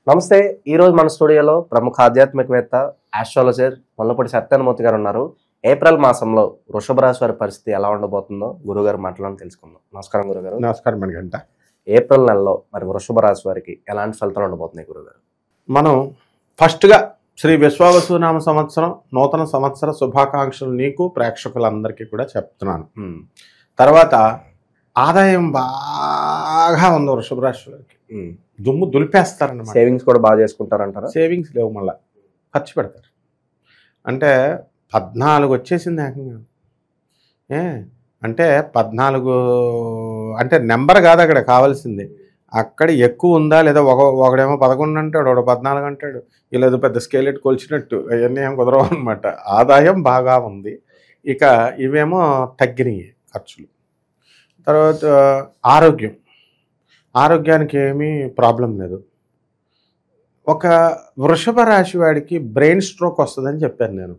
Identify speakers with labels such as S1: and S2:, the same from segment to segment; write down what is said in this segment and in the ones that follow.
S1: నమస్తే. ఈరోజు మన స్టూడియోలో ప్రముఖ ఆధ్యాత్మికవేత్త ఆస్ట్రాలజర్ ముల్లపూడి సత్యానుమూర్తి గారు ఉన్నారు. ఏప్రిల్ మాసంలో వృషభ రాశి వారి పరిస్థితి ఎలా ఉండబోతుందో గురుగారు మాట్లాడడం తెలుసుకుందాం. నమస్కారం గురుగారు.
S2: నమస్కారం గంట.
S1: ఏప్రిల్ నెలలో మరి వృషభ రాశి వారికి ఎలాంటి ఫలితాలు ఉండబోతున్నాయి గురుగారు?
S2: మనం ఫస్ట్గా శ్రీ విశ్వావసునామ సంవత్సరం నూతన సంవత్సర శుభాకాంక్షలు నీకు ప్రేక్షకులందరికీ కూడా చెప్తున్నాను. తర్వాత ఆదాయం బాగా ఉంది వృషభ రాశి వారికి. దుమ్ము దులిపేస్తారన్నమాట.
S1: సేవింగ్స్ కూడా బాగా చేసుకుంటారంటారా?
S2: సేవింగ్స్ లేవు, మళ్ళీ ఖర్చు పెడతారు. అంటే 14 వచ్చేసింది ఏకంగా. అంటే 14 అంటే నెంబర్ కాదు అక్కడ కావాల్సింది. అక్కడ ఎక్కువ ఉందా లేదా, ఒకడేమో 11 అంటాడు, ఒకడు 14 అంటాడు. ఇలా పెద్ద స్కేలెట్ కొలిచినట్టు అవన్నీ ఏం కుదరవు అనమాట. ఆదాయం బాగా ఉంది, ఇక ఇవేమో తగ్గినాయి ఖర్చులు. తర్వాత ఆరోగ్యానికి ఏమీ ప్రాబ్లం లేదు. ఒక వృషభ రాశి వాడికి బ్రెయిన్ స్ట్రోక్ వస్తుందని చెప్పాను నేను.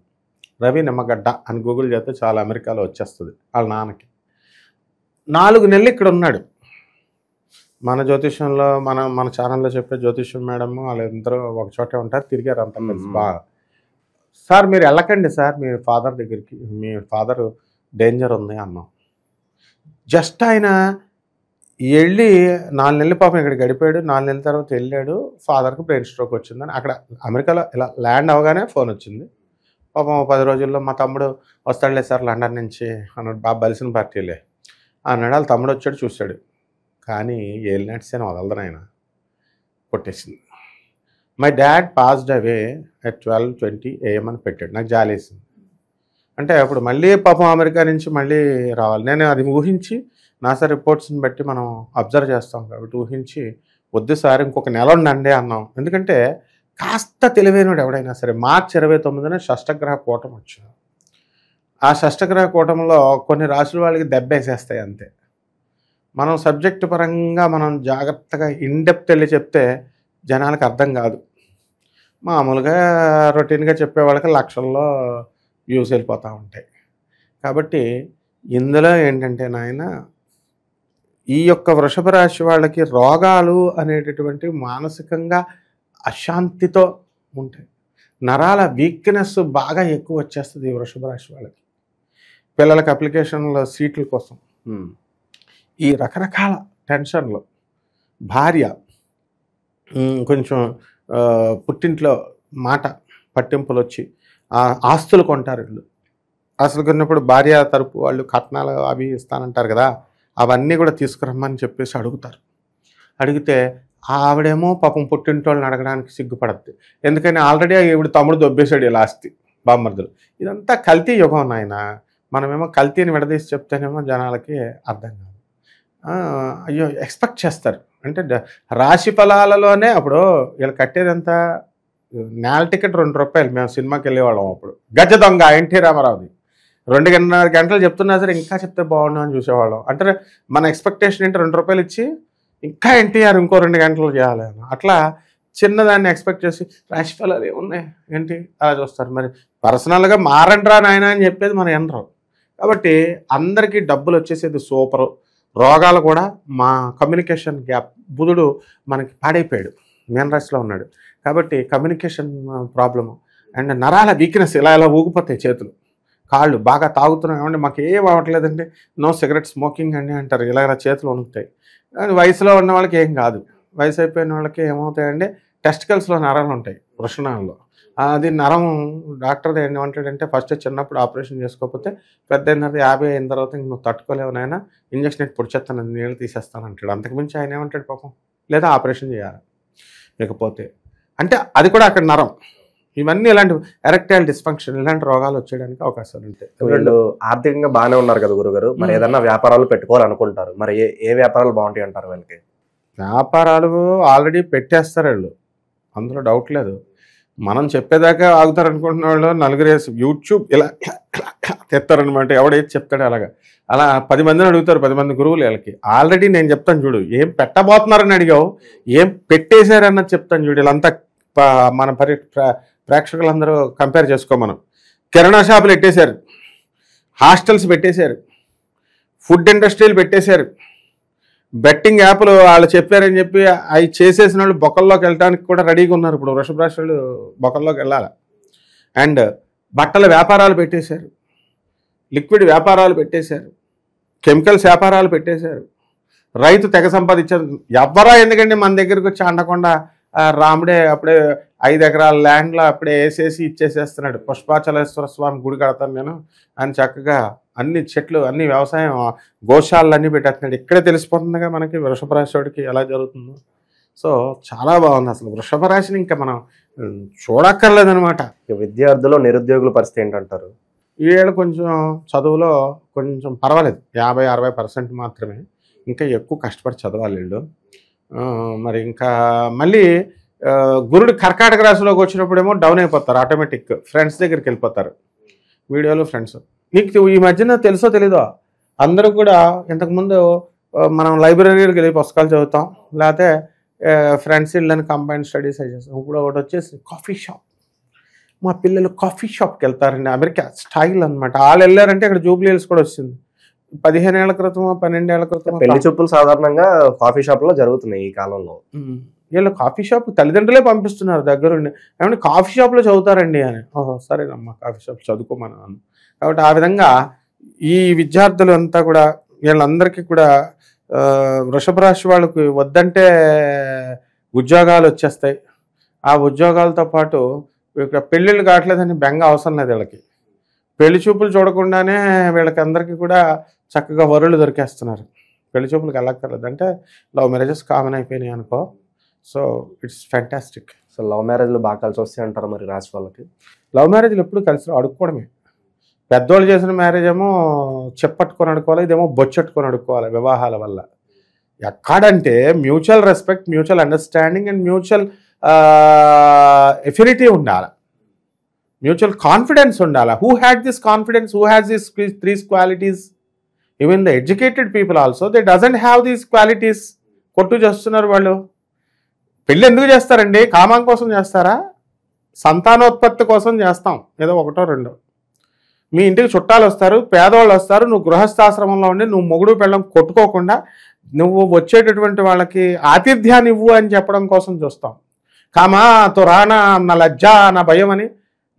S2: రవి నిమ్మగడ్డ అని గూగుల్ చేస్తే చాలా అమెరికాలో వచ్చేస్తుంది. వాళ్ళ నాన్నకి 4 నెలలు ఇక్కడ ఉన్నాడు. మన జ్యోతిష్యంలో మన ఛానల్లో చెప్పే జ్యోతిష్యం మేడం వాళ్ళందరూ ఒక చోటే ఉంటారు, తిరిగారు అంతా కలిసి బాగా. సార్ మీరు వెళ్ళకండి సార్, మీ ఫాదర్ దగ్గరికి, మీ ఫాదర్ డేంజర్ ఉంది అన్నాం. జస్ట్ ఆయన వెళ్ళి 4 నెలలు పాపం ఇక్కడ గడిపాడు. 4 నెలల తర్వాత వెళ్ళాడు, ఫాదర్కి బ్రెయిన్ స్ట్రోక్ వచ్చిందని. అక్కడ అమెరికాలో ఇలా ల్యాండ్ అవగానే ఫోన్ వచ్చింది. పాపం 10 రోజుల్లో మా తమ్ముడు వస్తాడులే సార్ లండన్ నుంచి అన్నాడు. బాగా బలిసిన పార్టీలే అన్నాడు. వాళ్ళ తమ్ముడు వచ్చాడు, చూశాడు. కానీ ఏలినట్స్ అని వదలదు ఆయన, కొట్టేసింది. My dad passed away at 12:20 AM అని పెట్టాడు. నాకు జాలేసింది. అంటే అప్పుడు మళ్ళీ పాపం అమెరికా నుంచి మళ్ళీ రావాలి. నేను అది ఊహించి నాసా రిపోర్ట్స్ని బట్టి మనం అబ్జర్వ్ చేస్తాం కాబట్టి ఊహించి వద్దు సార్ ఇంకొక నెల ఉండండి అన్నాం. ఎందుకంటే కాస్త తెలివైనడు ఎవడైనా సరే మార్చి 29న షష్టగ్రహ కూటమి వచ్చింది. ఆ షష్టగ్రహ కూటమిలో కొన్ని రాశుల వాళ్ళకి దెబ్బేసేస్తాయి అంతే. మనం సబ్జెక్టు పరంగా మనం జాగ్రత్తగా ఇన్డెప్త్ వెళ్ళి చెప్తే జనాలకు అర్థం కాదు. మామూలుగా రొటీన్గా చెప్పే వాళ్ళకి లక్షల్లో వ్యూస్ వెళ్ళిపోతూ ఉంటాయి. కాబట్టి ఇందులో ఏంటంటే నాయన, ఈ యొక్క వృషభ రాశి వాళ్ళకి రోగాలు అనేటటువంటి మానసికంగా అశాంతితో ఉంటాయి. నరాల వీక్నెస్ బాగా ఎక్కువ వచ్చేస్తుంది ఈ వృషభ రాశి వాళ్ళకి. పిల్లలకి అప్లికేషన్ల సీట్ల కోసం ఈ రకరకాల టెన్షన్లు, భార్య కొంచెం పుట్టింట్లో మాట పట్టింపులు వచ్చి ఆస్తులు కొంటారు. వీళ్ళు అసలు కొన్నప్పుడు భార్య తరపు వాళ్ళు కట్నాలు అవి ఇస్తానంటారు కదా, అవన్నీ కూడా తీసుకురమ్మని చెప్పేసి అడుగుతారు. అడిగితే ఆవిడేమో పాపం పుట్టింటోళ్ళని అడగడానికి సిగ్గుపడద్దు. ఎందుకని ఆల్రెడీ ఈవిడ తమ్ముడు దొబ్బేశాడు ఇలా ఆస్తి బామ్మర్దులు. ఇదంతా కల్తీ యుగం నాయన. మనమేమో కల్తీని విడదీసి చెప్తేనేమో జనాలకి అర్థం కాదు. అయ్యో ఎక్స్పెక్ట్ చేస్తారు. అంటే రాశి ఫలాలలోనే అప్పుడు వీళ్ళు కట్టేదంతా నేల టికెట్ 2 రూపాయలు. మేము సినిమాకి వెళ్ళేవాళ్ళం అప్పుడు. గజ దొంగ ఎన్టీ రామారావుది 2.5 గంటలు చెప్తున్నా సరే ఇంకా చెప్తే బాగుండు అని చూసేవాళ్ళం. అంటే మన ఎక్స్పెక్టేషన్ ఏంటి, 2 రూపాయలు ఇచ్చి ఇంకా ఎన్టీఆర్ ఇంకో 2 గంటలు చేయాలి అని. అట్లా చిన్నదాన్ని ఎక్స్పెక్ట్ చేసి రాశి ఫలాలు ఏమున్నాయి ఏంటి అలా చూస్తారు. మరి పర్సనల్గా మారండ్రా నాయన అని చెప్పేది మన ఎనరు. కాబట్టి అందరికీ డబ్బులు వచ్చేసేది సూపరు. రోగాలు కూడా మా కమ్యూనికేషన్ గ్యాప్. బుధుడు మనకి పాడైపోయాడు, మీనరాశిలో ఉన్నాడు కాబట్టి కమ్యూనికేషన్ ప్రాబ్లము అండ్ నరాల వీక్నెస్. ఇలా ఊగిపోతాయి చేతులు కాళ్ళు. బాగా తాగుతున్నాం ఏమంటే మాకు ఏం అవ్వట్లేదండి, నో సిగరెట్ స్మోకింగ్ అండి అంటారు. ఇలా చేతులు వణుకుతాయి. వయసులో ఉన్న వాళ్ళకి ఏం కాదు, వయసు అయిపోయిన వాళ్ళకి ఏమవుతాయంటే టెస్టికల్స్లో నరాలు ఉంటాయి వృషణాల్లో. అది నరం డాక్టర్ ఏమంటాడంటే ఫస్ట్ చిన్నప్పుడు ఆపరేషన్ చేసుకోకపోతే పెద్ద అయిన తర్వాత 50 అయిన తర్వాత ఇంక నువ్వు తట్టుకోలేవు నాయన, ఇంజక్షన్ ఎట్టి పొడిచేస్తాను, నీళ్ళు తీసేస్తాను అంటాడు. అంతకుమించి ఆయన ఏమంటాడు పాపం, లేదా ఆపరేషన్ చేయాలి. లేకపోతే అంటే అది కూడా అక్కడ నరం. ఇవన్నీ ఇలాంటి ఎరెక్టైల్ డిస్ఫంక్షన్ ఇలాంటి రోగాలు వచ్చేయడానికి అవకాశాలు ఉంటాయి.
S1: వీళ్ళు ఆర్థికంగా బాగానే ఉన్నారు కదా గురుగారు, మరి ఏదన్నా వ్యాపారాలు పెట్టుకోవాలనుకుంటారు, మరి ఏ వ్యాపారాలు బాగుంటాయి అంటారు వీళ్ళకి?
S2: వ్యాపారాలు ఆల్రెడీ పెట్టేస్తారు వీళ్ళు, అందులో డౌట్ లేదు. మనం చెప్పేదాకా ఆగుతారు అనుకుంటున్న వాళ్ళు నలుగురు యూట్యూబ్ ఇలా తెస్తారనమాట. ఎవడేది చెప్తాడు అలా 10 మందిని అడుగుతారు, 10 మంది గురువులు వీళ్ళకి. ఆల్రెడీ నేను చెప్తాను చూడు, ఏం పెట్టబోతున్నారని అడిగావు, ఏం పెట్టేశారన్నది చెప్తాను చూడు. వీళ్ళంతా మన ప్రేక్షకులందరూ కంపేర్ చేసుకో. మనం కిరాణా షాపులు పెట్టేశారు, హాస్టల్స్ పెట్టేశారు, ఫుడ్ ఇండస్ట్రీలు పెట్టేశారు, బెట్టింగ్ యాప్లు వాళ్ళు చెప్పారని చెప్పి అవి చేసేసిన వాళ్ళు బొక్కల్లోకి వెళ్ళడానికి కూడా రెడీగా ఉన్నారు. ఇప్పుడు వృషభ రాశి వాళ్ళు బొక్కల్లోకి వెళ్ళాలి. అండ్ బట్టల వ్యాపారాలు పెట్టేశారు, లిక్విడ్ వ్యాపారాలు పెట్టేశారు, కెమికల్స్ వ్యాపారాలు పెట్టేశారు, రైతు తెగ సంపాదించారు. ఎవరా ఎందుకంటే మన దగ్గరికి వచ్చి అండకుండా రాముడే అప్పుడే 5 ఎకరాల ల్యాండ్లో అప్పుడే వేసేసి ఇచ్చేసేస్తున్నాడు. పుష్పాచలేశ్వర స్వామి గుడి కడతాను నేను అని చక్కగా అన్ని చెట్లు అన్ని వ్యవసాయం గోశాలలు అన్నీ పెట్టేస్తున్నాడు. ఇక్కడే తెలిసిపోతుందిగా మనకి వృషభ రాశి వాడికి ఎలా జరుగుతుందో. సో చాలా బాగుంది అసలు వృషభ రాశిని ఇంకా మనం చూడక్కర్లేదనమాట.
S1: విద్యార్థులు నిరుద్యోగుల పరిస్థితి ఏంటంటారు?
S2: ఈ ఏళ్ళు కొంచెం చదువులో కొంచెం పర్వాలేదు, 50-60% మాత్రమే. ఇంకా ఎక్కువ కష్టపడి చదవాలి వీళ్ళు. మరి ఇంకా మళ్ళీ గురుడు కర్కాటక రాశిలోకి వచ్చినప్పుడేమో డౌన్ అయిపోతారు, ఆటోమేటిక్ ఫ్రెండ్స్ దగ్గరికి వెళ్ళిపోతారు. వీడియోలో ఫ్రెండ్స్ నీకు ఈ మధ్యన తెలుసో తెలీదో, అందరూ కూడా ఇంతకుముందు మనం లైబ్రరీకి వెళ్ళి పుస్తకాలు చదువుతాం, లేకపోతే ఫ్రెండ్స్ ఇళ్ళని కంబైన్ స్టడీస్ చేస్తాం. ఇప్పుడు ఒకటి వచ్చేసి కాఫీ షాప్. మా పిల్లలు కాఫీ షాప్కి వెళ్తారండి, అమెరికా స్టైల్ అనమాట. వాళ్ళు వెళ్ళారంటే ఇక్కడ జూబ్లీ హిల్స్ కూడా వచ్చింది. 15 ఏళ్ల క్రితం 12 ఏళ్ల క్రితం
S1: పెళ్లి చూపులు సాధారణంగా కాఫీ షాప్ లో జరుగుతున్నాయి ఈ కాలంలో.
S2: వీళ్ళు కాఫీ షాప్ తల్లిదండ్రులే పంపిస్తున్నారు దగ్గరుండి. ఏమంటే కాఫీ షాప్లో చదువుతారండి అని. ఓహో సరేనమ్మా కాఫీ షాప్ చదువుకోమన్నాను. కాబట్టి ఆ విధంగా ఈ విద్యార్థులు అంతా కూడా వీళ్ళందరికీ కూడా వృషభ రాశి వాళ్ళకి వద్దంటే ఉద్యోగాలు వచ్చేస్తాయి. ఆ ఉద్యోగాలతో పాటు పెళ్ళిళ్ళు కావట్లేదని బెంగ అవసరం లేదు వీళ్ళకి. పెళ్లి చూపులు చూడకుండానే వీళ్ళకి అందరికీ కూడా చక్కగా వరులు దొరికేస్తున్నారు. పెళ్లి చూపులకు వెళ్ళక్కర్లేదు, అంటే లవ్ మ్యారేజెస్ కామన్ అయిపోయినాయి అనుకో. So it's fantastic.
S1: So love మ్యారేజ్లు బాగా కలిసి వస్తాయి అంటారు మరి రాశి వాళ్ళకి?
S2: లవ్ మ్యారేజ్లు ఎప్పుడు కలిసి అడుక్కోవడమే. పెద్దోళ్ళు చేసిన మ్యారేజ్ ఏమో చెప్పట్టుకొని అడుక్కోవాలి, ఇదేమో బొచ్చట్టుకొని అడుక్కోవాలి వివాహాల వల్ల. ఎక్కడంటే mutual respect, mutual understanding and mutual affinity ఉండాలి, మ్యూచువల్ కాన్ఫిడెన్స్ ఉండాలి. Who had this confidence, who has this 3 qualities? Even the educated people also they doesn't have these qualities. కొట్టు చేస్తున్నారు వాళ్ళు. పెళ్ళి ఎందుకు చేస్తారండి? కామం కోసం చేస్తారా? సంతానోత్పత్తి కోసం చేస్తాం, ఏదో 1-2. మీ ఇంటికి చుట్టాలు వస్తారు, పేదవాళ్ళు వస్తారు, నువ్వు గృహస్థాశ్రమంలో ఉండి నువ్వు మొగుడు పెళ్ళం కొట్టుకోకుండా నువ్వు వచ్చేటటువంటి వాళ్ళకి ఆతిథ్యాన్ని ఇవ్వు అని చెప్పడం కోసం చూస్తాం. కామా తురానా నా లజ్జ నా భయం అని.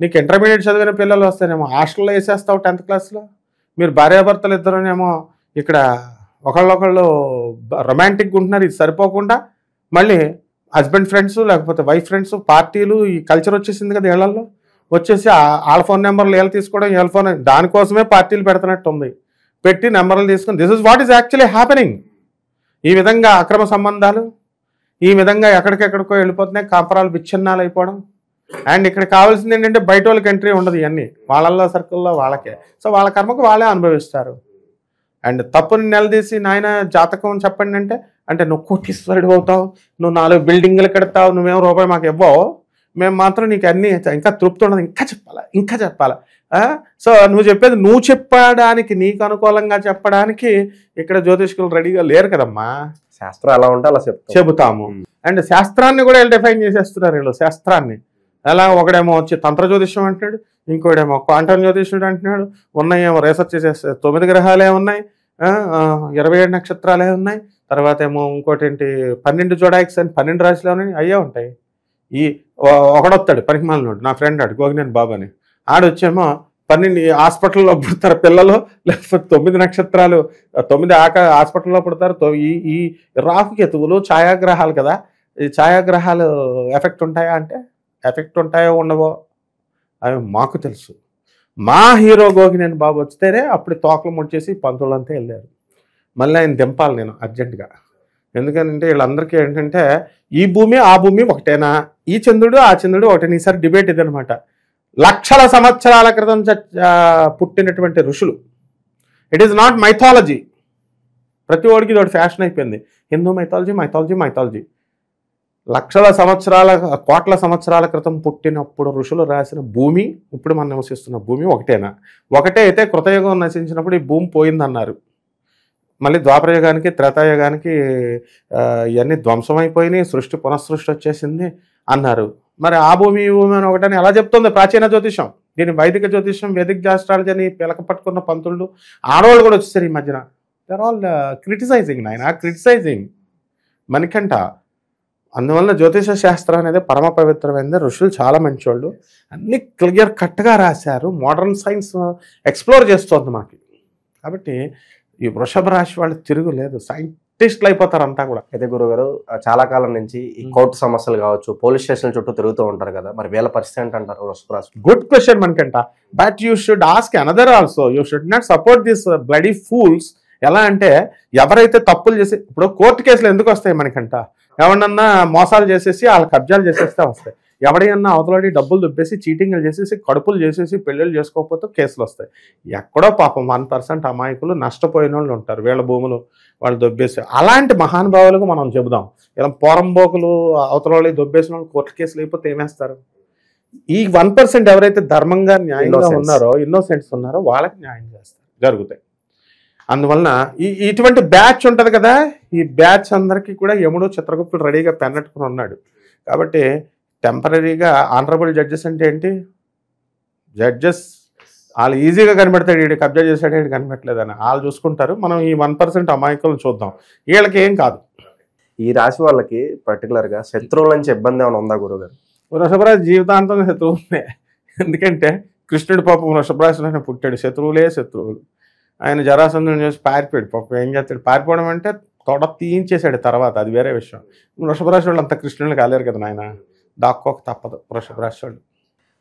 S2: నీకు ఇంటర్మీడియట్ చదివిన పిల్లలు వస్తేనేమో హాస్టల్లో వేసేస్తావు 10th క్లాస్లో. మీరు భార్యాభర్తలు ఇద్దరునేమో ఇక్కడ ఒకళ్ళొకళ్ళు రొమాంటిక్గా ఉంటున్నారు. ఇది సరిపోకుండా మళ్ళీ హస్బెండ్ ఫ్రెండ్స్ లేకపోతే వైఫ్ ఫ్రెండ్స్ పార్టీలు, ఈ కల్చర్ వచ్చేసింది కదా ఇళ్లలో. వచ్చేసి వాళ్ళ ఫోన్ నెంబర్లు వీళ్ళు తీసుకోవడం, వీళ్ళ ఫోన్, దానికోసమే పార్టీలు పెడుతున్నట్టు ఉంది. పెట్టి నెంబర్లు తీసుకొని this is what is actually happening. ఈ విధంగా అక్రమ సంబంధాలు ఈ విధంగా ఎక్కడికెక్కడికో వెళ్ళిపోతున్నాయి, కాపురాలు విచ్ఛిన్నాలు అయిపోవడం. అండ్ ఇక్కడ కావాల్సింది ఏంటంటే బయట వాళ్ళకి ఎంట్రీ ఉండదు, ఇవన్నీ వాళ్ళల్లో సర్కిల్లో వాళ్ళకే. సో వాళ్ళ కర్మకు వాళ్ళే అనుభవిస్తారు. అండ్ తప్పుని నిలదీసి నాయన జాతకం చెప్పండి అంటే నువ్వు కోటీశ్వరుడు అవుతావు, నువ్వు 4 బిల్డింగ్లు కడతావు, నువ్వేం రూపాయి మాకు ఇవ్వవు, మేము మాత్రం నీకు అన్నీ ఇంకా తృప్తి ఉండదు, ఇంకా చెప్పాలా. సో నువ్వు చెప్పేది నువ్వు చెప్పడానికి, నీకు అనుకూలంగా చెప్పడానికి ఇక్కడ జ్యోతిష్కులు రెడీగా లేరు కదమ్మా.
S1: శాస్త్రం ఎలా ఉంటే అలా
S2: చెబుతాము. అండ్ శాస్త్రాన్ని కూడా వీళ్ళు డిఫైన్ చేసేస్తున్నారు. వీళ్ళు శాస్త్రాన్ని ఎలా, ఒకడేమో వచ్చి తంత్ర జ్యోతిష్యం అంటున్నాడు, ఇంకోడేమో క్వాంటమ్ జ్యోతిష్యుడు అంటున్నాడు. ఉన్నాయేమో రీసెర్చ్ చేసేస్తే 9 గ్రహాలే ఉన్నాయి, 27 నక్షత్రాలే ఉన్నాయి. తర్వాత ఏమో ఇంకోటి ఏంటి 12 జోడాక్స్ అని 12 రాశిలో ఉన్నాయి, అయ్యే ఉంటాయి. ఈ ఒకడొస్తాడు పనికిమాలినోడు, నా ఫ్రెండ్ ఆడు గోగినేని బాబు అని, ఆడొచ్చేమో 12 హాస్పిటల్లో పుడతారు పిల్లలు, లేకపోతే 9 నక్షత్రాలు 9 హాస్పిటల్లో పుడతారు. ఈ రాహుకేతువులు ఛాయాగ్రహాలు కదా, ఈ ఛాయాగ్రహాలు ఎఫెక్ట్ ఉంటాయా అంటే ఎఫెక్ట్ ఉంటాయో ఉండవో అవి మాకు తెలుసు. మా హీరో గోగినేని బాబు వస్తేనే అప్పుడు తోకలు ముడిచేసి పంతులంతా వెళ్ళారు. మళ్ళీ ఆయన దింపాలి నేను అర్జెంటుగా. ఎందుకంటే వీళ్ళందరికీ ఏంటంటే ఈ భూమి ఆ భూమి ఒకటేనా, ఈ చంద్రుడు ఆ చంద్రుడు ఒకటేనా. ఈసారి డిబేట్ ఇదనమాట. లక్షల సంవత్సరాల క్రితం పుట్టినటువంటి ఋషులు. It is not mythology. ప్రతి ఒడికి ఇది ఫ్యాషన్ అయిపోయింది, హిందూ మైథాలజీ. లక్షల సంవత్సరాల కోట్ల సంవత్సరాల క్రితం పుట్టినప్పుడు ఋషులు రాసిన భూమి, ఇప్పుడు మనం నివసిస్తున్న భూమి ఒకటేనా? ఒకటే అయితే కృతయుగం నశించినప్పుడు ఈ భూమి పోయిందన్నారు. మళ్ళీ ద్వాపరయుగానికి త్రేతాయుగానికి ఇవన్నీ ధ్వంసమైపోయినాయి, సృష్టి పునఃసృష్టి వచ్చేసింది అన్నారు. మరి ఆ భూమి ఈ భూమి అని ఒకటని ఎలా చెప్తుంది ప్రాచీన జ్యోతిషం? దీని వైదిక జ్యోతిషం, వేదిక శాస్త్రాలజీ అని పిలక పట్టుకున్న పంతులు ఆడవాళ్ళు కూడా వచ్చేసారు ఈ మధ్యన. దర్ ఆల్ క్రిటిసైజింగ్ క్రిటిసైజింగ్ మనకంట. అందువల్ల జ్యోతిష శాస్త్రం అనేది పరమ పవిత్రమైనది. ఋషులు చాలా మంచోళ్ళు, అన్ని క్లియర్ కట్గా రాశారు. మోడర్న్ సైన్స్ ఎక్స్ప్లోర్ చేస్తోంది మాకు. కాబట్టి ఈ వృషభ రాశి వాళ్ళు తిరుగులేదు, సైంటిస్టులు అయిపోతారు అంతా కూడా.
S1: అయితే గురుగారు చాలా కాలం నుంచి ఈ కోర్టు సమస్యలు కావచ్చు, పోలీస్ స్టేషన్ చుట్టూ తిరుగుతూ ఉంటారు కదా, మరి వీళ్ళ పరిస్థితి ఏంటంటారు వృషభ రాశి?
S2: గుడ్ క్వశ్చన్ మనకంట. But you should ask another also. You should not support this bloody fools. ఎలా అంటే ఎవరైతే తప్పులు చేసి, ఇప్పుడు కోర్టు కేసులు ఎందుకు వస్తాయి మనకంట? ఎవరినన్నా మోసాలు చేసేసి వాళ్ళ కబ్జాలు చేసేస్తే వస్తాయి. ఎవడైనా అవతలడి డబ్బులు దుబ్బేసి చీటింగ్లు చేసేసి కడుపులు చేసేసి పెళ్ళిళ్ళు చేసుకోకపోతే కేసులు వస్తాయి. ఎక్కడో పాపం 1% అమాయకులు నష్టపోయిన వాళ్ళు ఉంటారు, వీళ్ళ భూములు వాళ్ళు దొబ్బేసి. అలాంటి మహానుభావులకు మనం చెబుదాం. ఇలా పోరంబోకులు అవతల దొబ్బేసిన వాళ్ళు కోర్టు కేసులు అయిపోతే ఏమేస్తారు? ఈ 1% ఎవరైతే ధర్మంగా న్యాయంగా ఉన్నారో, ఇన్నోసెంట్స్ ఉన్నారో వాళ్ళకి న్యాయం చేస్తారు, జరుగుతాయి. అందువలన ఇటువంటి బ్యాచ్ ఉంటుంది కదా, ఈ బ్యాచ్ అందరికీ కూడా యముడు చిత్రగుప్తుడు రెడీగా పెన్నట్టుకుని ఉన్నాడు. కాబట్టి టెంపరీగా ఆనరబుల్ జడ్జెస్ అంటే ఏంటి? జడ్జెస్ వాళ్ళు ఈజీగా కనిపెడతాడు, వీడు కబ్జా చేశాడు, వీడు కనిపెట్టలేదని వాళ్ళు చూసుకుంటారు. మనం ఈ 1% అమాయకులను చూద్దాం, వీళ్ళకి ఏం కాదు.
S1: ఈ రాశి వాళ్ళకి పర్టికులర్గా శత్రువుల నుంచి ఇబ్బంది ఏమైనా ఉందా గురుగారు?
S2: వృషభరాశి జీవితాంతం శత్రువులే. ఎందుకంటే కృష్ణుడి పాపం వృషభరాశిలోనే పుట్టాడు, శత్రువులే శత్రువులు. ఆయన జరాసంధుని చేసి పారిపోయాడు. పాపం ఏం చేస్తాడు? పారిపోవడం అంటే తొడ తీయించేశాడు తర్వాత, అది వేరే విషయం. వృషభరాశి వాళ్ళు అంత కృష్ణులు కాలేరు కదా నాయన, దాక్కోక తప్పదు వృషభరాశి వాళ్ళు.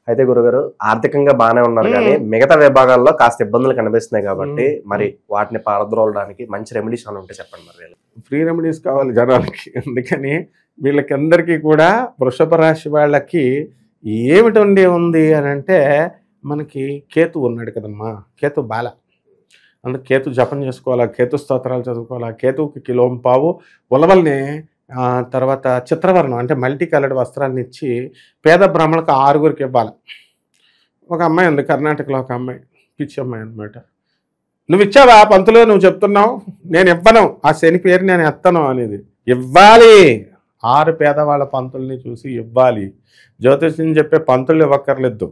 S1: అయితే గురుగారు ఆర్థికంగా బాగానే ఉన్నారు, కానీ మిగతా విభాగాల్లో కాస్త ఇబ్బందులు కనిపిస్తున్నాయి కాబట్టి మరి వాటిని పారద్రోలడానికి మంచి రెమెడీస్ అని ఉంటే చెప్పండి. మరి
S2: ఫ్రీ రెమెడీస్ కావాలి జనాలకి. అందుకని వీళ్ళకి అందరికీ కూడా వృషభ రాశి వాళ్ళకి ఏమిటి ఉంది అని అంటే, మనకి కేతు ఉన్నాడు కదమ్మా, కేతు బాల. అందుకే కేతు జపం చేసుకోవాలా, కేతు స్తోత్రాలు చదువుకోవాలా. కేతువుకి కిలోంపావు ఉలవల్ని తర్వాత చిత్రవర్ణం అంటే మల్టీ కలర్డ్ వస్త్రాలను ఇచ్చి పేద బ్రాహ్మణులకు 6గురికి ఇవ్వాలి. ఒక అమ్మాయి ఉంది కర్ణాటకలో, ఒక అమ్మాయి, పిచ్చి అమ్మాయి అనమాట. నువ్వు ఇచ్చావా పంతులు? నువ్వు చెప్తున్నావు నేను ఇవ్వను, ఆ శని పేరు నేను ఎత్తను అనేది. ఇవ్వాలి, 6 పేదవాళ్ళ పంతుల్ని చూసి ఇవ్వాలి. జ్యోతిష్యం చెప్పే పంతులు ఇవ్వక్కర్లేదు.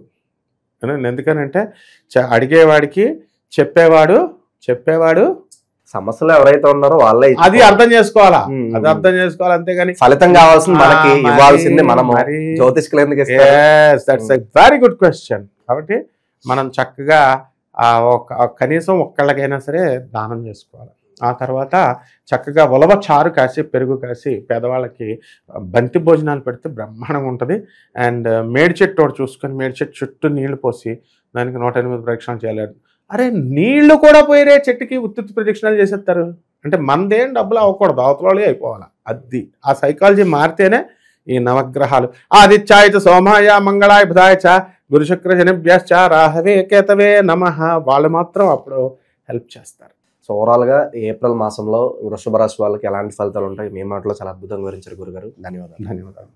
S2: ఎందుకనంటే అడిగేవాడికి చెప్పేవాడు
S1: సమస్యలు ఎవరైతే ఉన్నారో వాళ్ళే
S2: అది అర్థం చేసుకోవాలా, అది అర్థం చేసుకోవాలి. అంతేగాని
S1: ఫలితం కావాల్సింది మనకి, ఇవ్వాల్సింది మనము. జ్యోతిష్కులు ఎందుకు ఇస్తారు?
S2: That's a very good question. కాబట్టి మనం చక్కగా కనీసం ఒక్కళ్ళకైనా సరే దానం చేసుకోవాలి. ఆ తర్వాత చక్కగా ఉలవ చారు కాసి పెరుగు కాసి పేదవాళ్ళకి బంతి భోజనాలు పెడితే బ్రహ్మాండంగా ఉంటుంది. అండ్ మేడి చెట్టు ఒకటి చూసుకొని మేడి చెట్టు చుట్టూ నీళ్లు పోసి దానికి 108 ప్రదక్షిణాలు చేయాలి. అరే నీళ్లు కూడా పోయిరే చెట్టుకి ఉత్తుత్తి ప్రదక్షిణాలు చేసేస్తారు అంటే మనదేం డబ్బులు అవ్వకూడదు, అవతలే అయిపోవాలి. అది ఆ సైకాలజీ మారితేనే ఈ నవగ్రహాలు ఆదిత్యాయ చ సోమాయ మంగళాయ బుధాయ చ గురుశుక్ర శనిభ్యశ్చ రాహవే కేతవే నమః వాళ్ళు మాత్రం అప్పుడు హెల్ప్ చేస్తారు.
S1: సో ఓవరాల్గా ఏప్రిల్ మాసంలో వృషభ రాశి వాళ్ళకి ఎలాంటి ఫలితాలు ఉంటాయి మీ మాటలో చాలా అద్భుతంగా వివరించారు గురుగారు. ధన్యవాదాలు.